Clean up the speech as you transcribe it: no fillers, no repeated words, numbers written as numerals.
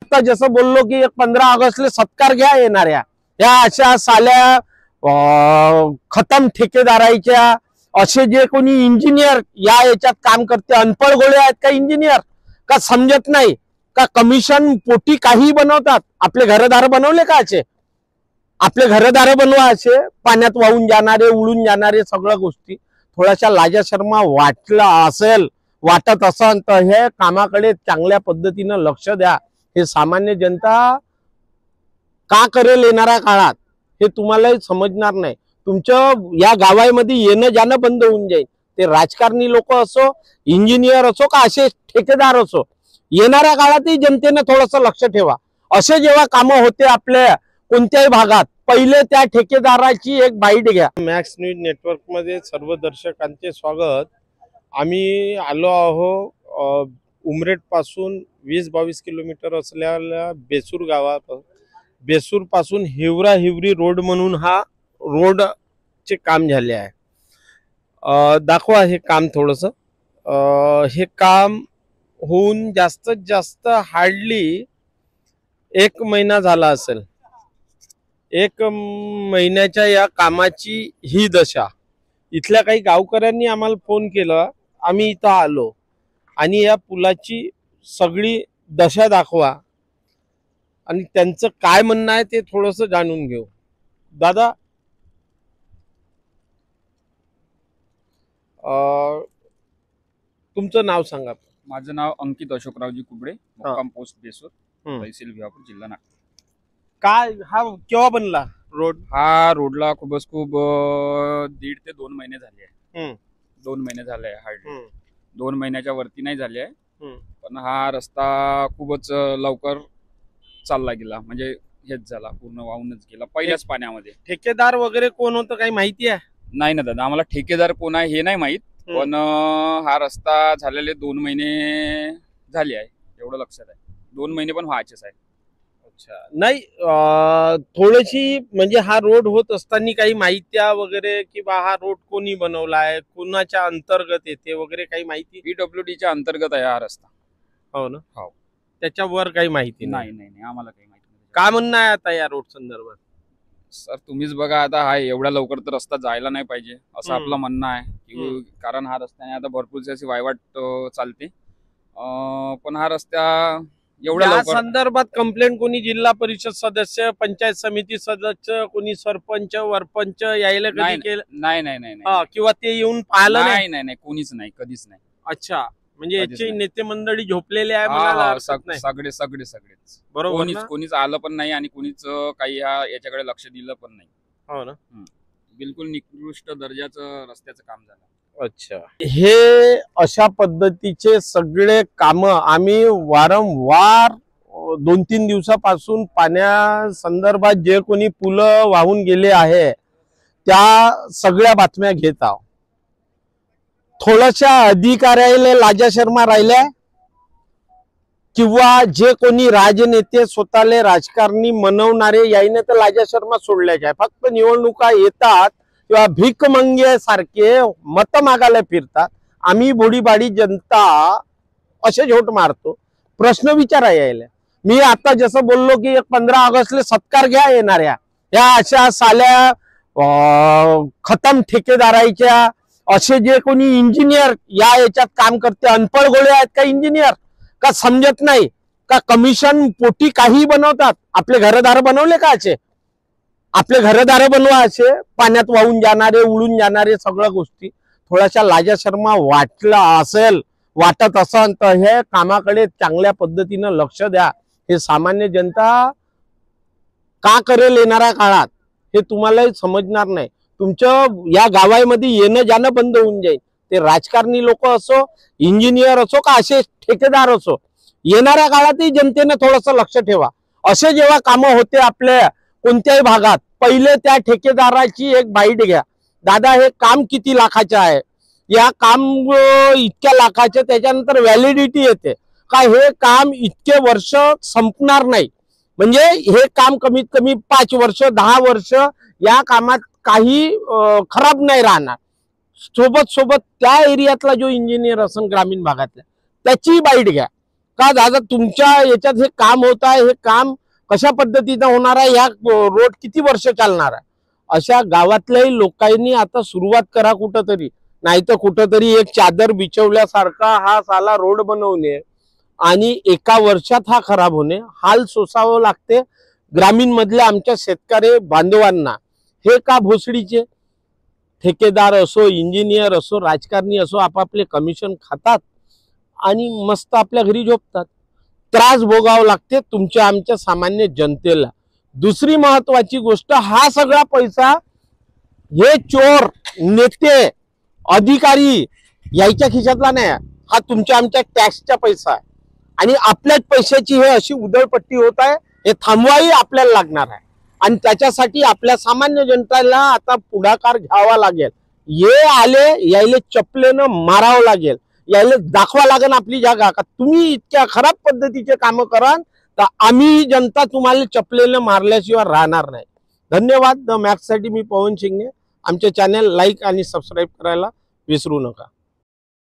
आता जसं बोललो की 15 ऑगस्टला सत्कार घ्या येणाऱ्या या अशा साल्या खतम ठेकेदाराच्या असे जे कोणी इंजिनियर या याच्यात काम करते अनपढ गोळे आहेत का इंजिनियर का समजत नाही का कमिशन पोटी काही बनवतात। आपले घरदार बनवले का असे आपले घरदार बनवा असे पाण्यात वाहून जाणारे उडून जाणारे सगळ्या गोष्टी थोड्याशा लाजा शर्मा वाटत असेल तर हे कामाकडे चांगल्या पद्धतीने लक्ष द्या। हे सामान्य जनता का करेल येणाऱ्या काळात हे तुम्हालाही समजणार नाही। तुमचं या गावामध्ये येणं जाणं बंद होऊन जाईल। ते राजकारणी लोक असो इंजिनियर असो का असे ठेकेदार असो येणाऱ्या काळातही जनतेने थोडंसं लक्ष ठेवा। असे जेव्हा कामं होते आपल्या कोणत्याही भागात पहिले त्या ठेकेदाराची एक बाईट घ्या। मॅक्स न्यूज नेटवर्क मध्ये सर्व दर्शकांचे स्वागत। आम्ही आलो आहो उमरेड पासून 20-22 किलोमीटर असलेल्या बेसूर गावात। बेसूर पासून हिवरा हिवरी रोड म्हणून हा रोड चे काम झाले आहे। दाखवा हे काम थोडंसं। हे काम होऊन जास्तीत जास्त हार्डली 1 महिना झाला असेल। 1 महिन्याच्या या कामाची ही दशा। इथल्या काही गावकऱ्यांनी आम्हाला फोन केला, आम्ही इथं आलो आणि या पुलाची सगळी दशा दाखवा आणि त्यांचं काय म्हणणं आहे ते थोडंसं जाणून घेऊ। दादा तुमचं नाव सांगा। माझं नाव अंकित अशोकरावजी कुबडे, मुक्काम पोस्ट बेसूर, तहसील भिवापूर, जिल्हा नागपूर। काय हा केव्हा बनला रोड? हा रोडला खूप 1.5 ते 2 महिने झाले आहे। 2 महिने झाले आहे हार्डली। 2 महिन्याच्या वरती नाही झाले आहे। पण हा रस्ता खूपच लवकर चालला गेला, म्हणजे हेच झाला, पूर्ण वाहूनच गेला पहिल्याच पाण्यामध्ये। ठेकेदार वगैरे कोण होतं काही माहिती आहे? नाही ना दादा, आम्हाला ठेकेदार कोण आहे हे नाही माहित, पण हा रस्ता झालेले 2 महिने झाले आहे एवढं लक्षात आहे। 2 महिने पण व्हायचेच आहे। अच्छा, नाही थोडीशी म्हणजे हा रोड होत असताना काही माहिती वगैरे की बा हा रोड कोणी बनवला आहे, कोणाच्या अंतर्गत येते वगैरे काही माहिती? PWDच्या अंतर्गत आहे हा रस्ता। हो ना? हो। त्याच्यावर काही माहिती नाही आम्हाला काही माहिती नाही। काय म्हणणं आहे आता या रोड संदर्भात? सर तुम्हीच बघा, आता हा एवढ्या लवकर तर रस्ता जायला नाही पाहिजे असं आपलं म्हणणं आहे, कारण हा रस्त्याने आता भरपूरची अशी वायवाट चालते। पण हा रस्ता एवढ्या लवकर संदर्भात कंप्लेंट कोणी जिल्हा परिषद सदस्य, पंचायत समिती सदस्य, कोणी सरपंच वरपंच यायला कधी केलं? नाही किंवा ते येऊन पाहिलं? नाही कोणीच नाही, कधीच नाही। अच्छा, म्हणजे याची नेते मंडळी झोपलेले आहे? सगळेच बरोबर, कोणीच आलं पण नाही आणि कोणीच काही याच्याकडे लक्ष दिलं पण नाही। हो ना? बिलकुल निकृष्ट दर्जाचं रस्त्याचं काम झालं। अच्छा, हे अशा पद्धतीचे सगळे काम आम्ही वारंवार 2-3 दिवसापासून पाण्या संदर्भात जे कोणी पुलं वाहून गेले आहे त्या सगळ्या बातम्या घेत आहोत। थोड्याशा अधिकाऱ्याला लाजा शर्मा राहिल्या किंवा जे कोणी राजनेते स्वतःले राजकारणी मनवणारे यायने तर लाजा शर्मा सोडल्याचे आहे। फक्त निवडणुका येतात किंवा भीक मंगे सारखे मत मागायला फिरतात। आम्ही बोडीबाडी जनता असे झोट मारतो। प्रश्न विचारा यायला। मी आता जसं बोललो की 15 ऑगस्टला सत्कार घ्या येणाऱ्या या अशा साल्या खतम ठेकेदाराच्या असे जे कोणी इंजिनियर या याच्यात काम करते अनपढ गोळे आहेत का इंजिनियर का समजत नाही का कमिशन पोटी काही बनवतात। आपले घरदार बनवले का असे आपले घरदार बनवा असे पाण्यात वाहून जाणारे उडून जाणारे सगळ्या गोष्टी थोड्याशा लाजा शर्मा वाटत असेल तर हे कामाकडे चांगल्या पद्धतीने लक्ष द्या। हे सामान्य जनता का करेल येणाऱ्या काळात हे तुम्हालाही समजणार नाही। तुमचं या गावामध्ये येणं जाणं बंद होऊन जाईल। ते राजकारणी लोक असो इंजिनियर असो का असे ठेकेदार असो येणाऱ्या काळातही जनतेने थोडंसं लक्ष ठेवा। असे जेव्हा कामं होते आपल्या कोणत्याही भागात पहिले त्या ठेकेदाराची एक बाईट घ्या। दादा हे काम किती लाखाचे आहे, या काम इतक्या लाखाचे, त्याच्यानंतर व्हॅलिडिटी येते का हे काम इतके वर्ष संपणार नाही, म्हणजे हे काम कमीत कमी 5 वर्ष 10 वर्ष या कामात काही खराब नाही राहणार। सोबत त्या एरियातला जो इंजिनियर असेल ग्रामीण भागातला त्याची बाईट घ्या। का दादा तुमच्या याच्यात हे काम होत आहे, हे काम कशा पद्धतीनं होणार आहे, ह्या रोड किती वर्ष चालणार आहे, अशा गावातल्याही लोकांनी आता सुरुवात करा कुठंतरी. नाही तर कुठंतरी एक चादर बिछवल्यासारखा हा साला रोड बनवणे आणि एका वर्षात हा खराब होणे, हाल सोसावं लागते ग्रामीण मधल्या आमच्या शेतकरी बांधवांना. हे का भोसडीचे ठेकेदार असो, इंजिनियर असो, राजकारणी असो, आपापले कमिशन खातात आणि मस्त आपल्या घरी झोपतात. त्रास भोगावं लागते तुमच्या आमच्या सामान्य जनतेला. दुसरी महत्वाची गोष्ट, हा सगळा पैसा हे चोर नेते अधिकारी याच्या खिशातला नाही, हा तुमच्या आमच्या टॅक्सचा पैसा आहे आणि आपल्याच पैशाची हे अशी उधळपट्टी होत आहे. हे थांबवाही आपल्याला लागणार आहे आणि त्याच्यासाठी आपल्या सामान्य जनतेला आता पुढाकार घ्यावा लागेल. ये आले यायले चपलेनं मारावं लागेल, यायला दाखवा लागेल आपली जागा का तुम्ही इतक्या खराब पद्धतीचे कामं कराल तर आम्ही जनता तुम्हाला चपलेनं मारल्याशिवाय राहणार नाही. धन्यवाद. द मॅक्ससाठी मी पवन शिंगणे. आमचे चॅनल लाईक आणि सबस्क्राईब करायला विसरू नका.